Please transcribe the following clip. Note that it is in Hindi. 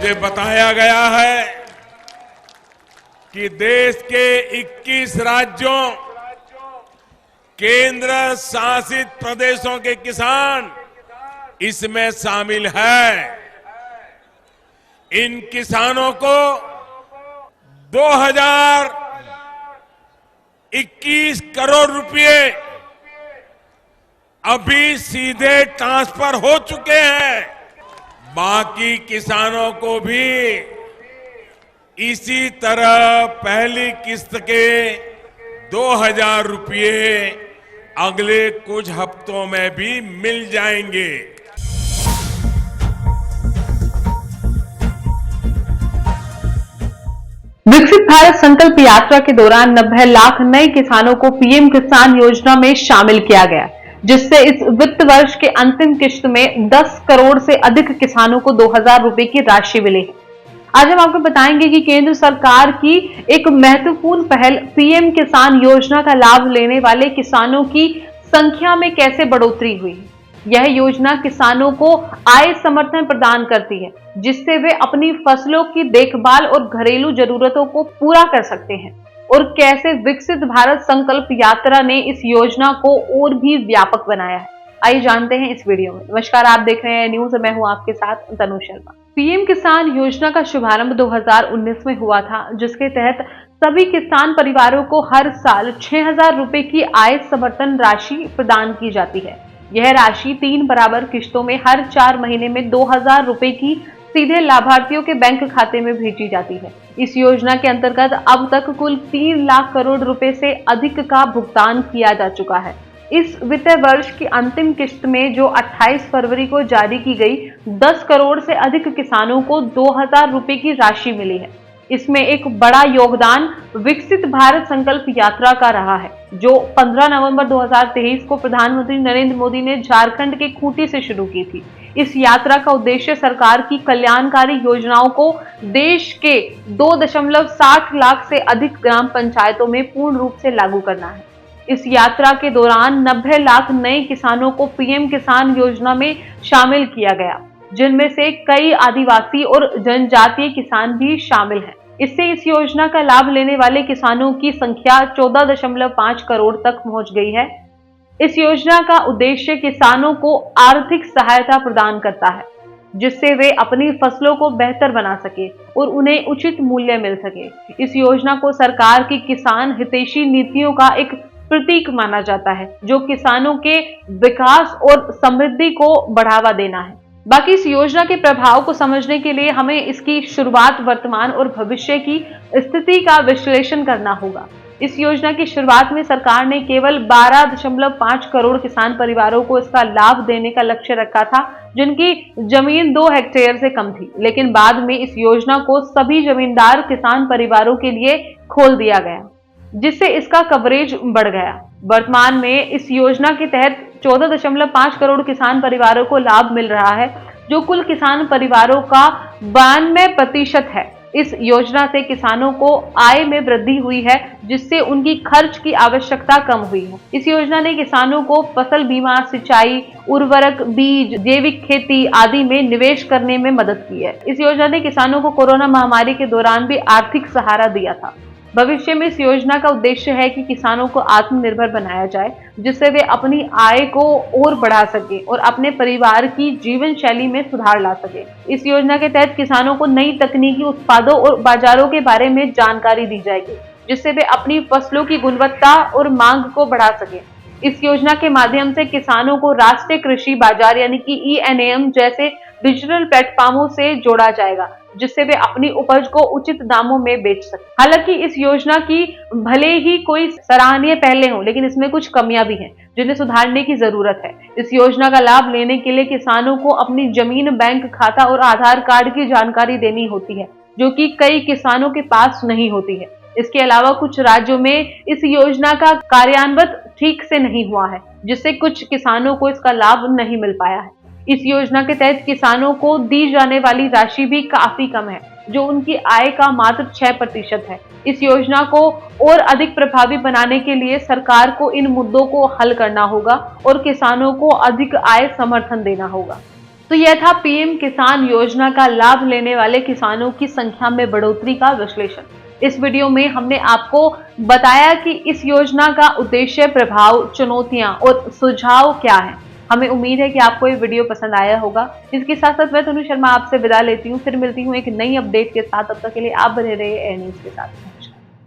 मुझे बताया गया है कि देश के 21 राज्यों, केंद्र शासित प्रदेशों के किसान इसमें शामिल है। इन किसानों को 2021 करोड़ रुपए अभी सीधे ट्रांसफर हो चुके हैं। बाकी किसानों को भी इसी तरह पहली किस्त के 2000 रुपए अगले कुछ हफ्तों में भी मिल जाएंगे। विकसित भारत संकल्प यात्रा के दौरान 90 लाख नए किसानों को पीएम किसान योजना में शामिल किया गया, जिससे इस वित्त वर्ष के अंतिम किश्त में 10 करोड़ से अधिक किसानों को 2000 रुपए की राशि मिली। आज हम आपको बताएंगे कि केंद्र सरकार की एक महत्वपूर्ण पहल पीएम किसान योजना का लाभ लेने वाले किसानों की संख्या में कैसे बढ़ोतरी हुई। यह योजना किसानों को आय समर्थन प्रदान करती है, जिससे वे अपनी फसलों की देखभाल और घरेलू जरूरतों को पूरा कर सकते हैं। और कैसे विकसित भारत संकल्प यात्रा ने इस योजना को और भी व्यापक बनाया है, आइए जानते हैं इस वीडियो में। नमस्कार, आप देख रहे हैं न्यूज़, मैं हूं आपके साथ तनु शर्मा। पीएम किसान योजना का शुभारंभ 2019 में हुआ था, जिसके तहत सभी किसान परिवारों को हर साल 6000 रुपए की आय समर्थन राशि प्रदान की जाती है। यह राशि 3 बराबर किश्तों में हर 4 महीने में 2000 रुपए की सीधे लाभार्थियों के बैंक खाते में भेजी जाती है। इस योजना के अंतर्गत अब तक कुल 3 लाख करोड़ रुपए से अधिक का भुगतान किया जा चुका है। इस वित्तीय वर्ष की अंतिम किश्त में जो 28 फरवरी को जारी की गई 10 करोड़ से अधिक किसानों को 2000 रुपए की राशि मिली है। इसमें एक बड़ा योगदान विकसित भारत संकल्प यात्रा का रहा है, जो 15 नवंबर 2023 को प्रधानमंत्री नरेंद्र मोदी ने झारखंड के खूंटी से शुरू की थी। इस यात्रा का उद्देश्य सरकार की कल्याणकारी योजनाओं को देश के 2.60 लाख से अधिक ग्राम पंचायतों में पूर्ण रूप से लागू करना है। इस यात्रा के दौरान 90 लाख नए किसानों को पीएम किसान योजना में शामिल किया गया, जिनमें से कई आदिवासी और जनजातीय किसान भी शामिल हैं। इससे इस योजना का लाभ लेने वाले किसानों की संख्या 14.5 करोड़ तक पहुंच गई है। इस योजना का उद्देश्य किसानों को आर्थिक सहायता प्रदान करता है, जिससे वे अपनी फसलों को बेहतर बना सके और उन्हें उचित मूल्य मिल सके। इस योजना को सरकार की किसान हितैषी नीतियों का एक प्रतीक माना जाता है, जो किसानों के विकास और समृद्धि को बढ़ावा देना है। बाकी इस योजना के प्रभाव को समझने के लिए हमें इसकी शुरुआत, वर्तमान और भविष्य की स्थिति का विश्लेषण करना होगा। इस योजना की शुरुआत में सरकार ने केवल 12.5 करोड़ किसान परिवारों को इसका लाभ देने का लक्ष्य रखा था, जिनकी जमीन 2 हेक्टेयर से कम थी। लेकिन बाद में इस योजना को सभी जमींदार किसान परिवारों के लिए खोल दिया गया, जिससे इसका कवरेज बढ़ गया। वर्तमान में इस योजना के तहत 14.5 करोड़ किसान परिवारों को लाभ मिल रहा है, जो कुल किसान परिवारों का 92% है। इस योजना से किसानों को आय में वृद्धि हुई है, जिससे उनकी खर्च की आवश्यकता कम हुई है। इस योजना ने किसानों को फसल बीमा, सिंचाई, उर्वरक, बीज, जैविक खेती आदि में निवेश करने में मदद की है। इस योजना ने किसानों को कोरोना महामारी के दौरान भी आर्थिक सहारा दिया था। भविष्य में इस योजना का उद्देश्य है कि किसानों को आत्मनिर्भर बनाया जाए, जिससे वे अपनी आय को और बढ़ा सके और अपने परिवार की जीवन शैली में सुधार ला सके। इस योजना के तहत किसानों को नई तकनीकी उत्पादों और बाजारों के बारे में जानकारी दी जाएगी, जिससे वे अपनी फसलों की गुणवत्ता और मांग को बढ़ा सके। इस योजना के माध्यम से किसानों को राष्ट्रीय कृषि बाजार यानी कि ENAM जैसे डिजिटल प्लेटफॉर्मों से जोड़ा जाएगा, जिससे वे अपनी उपज को उचित दामों में बेच सकें। हालांकि इस योजना की भले ही कोई सराहनीय पहलें हों, लेकिन इसमें कुछ कमियां भी हैं, जिन्हें सुधारने की जरूरत है। इस योजना का लाभ लेने के लिए किसानों को अपनी जमीन, बैंक खाता और आधार कार्ड की जानकारी देनी होती है, जो कि कई किसानों के पास नहीं होती है। इसके अलावा कुछ राज्यों में इस योजना का कार्यान्वयन ठीक से नहीं हुआ है, जिससे कुछ किसानों को इसका लाभ नहीं मिल पाया है। इस योजना के तहत किसानों को दी जाने वाली राशि भी काफी कम है, जो उनकी आय का मात्र 6% है। इस योजना को और अधिक प्रभावी बनाने के लिए सरकार को इन मुद्दों को हल करना होगा और किसानों को अधिक आय समर्थन देना होगा। तो यह था पीएम किसान योजना का लाभ लेने वाले किसानों की संख्या में बढ़ोतरी का विश्लेषण। इस वीडियो में हमने आपको बताया कि इस योजना का उद्देश्य, प्रभाव, चुनौतियां और सुझाव क्या हैं। हमें उम्मीद है कि आपको ये वीडियो पसंद आया होगा। इसके साथ साथ मैं तनु शर्मा आपसे विदा लेती हूँ, फिर मिलती हूँ एक नई अपडेट के साथ। तब तक के लिए आप बने रहिए एयर न्यूज के साथ।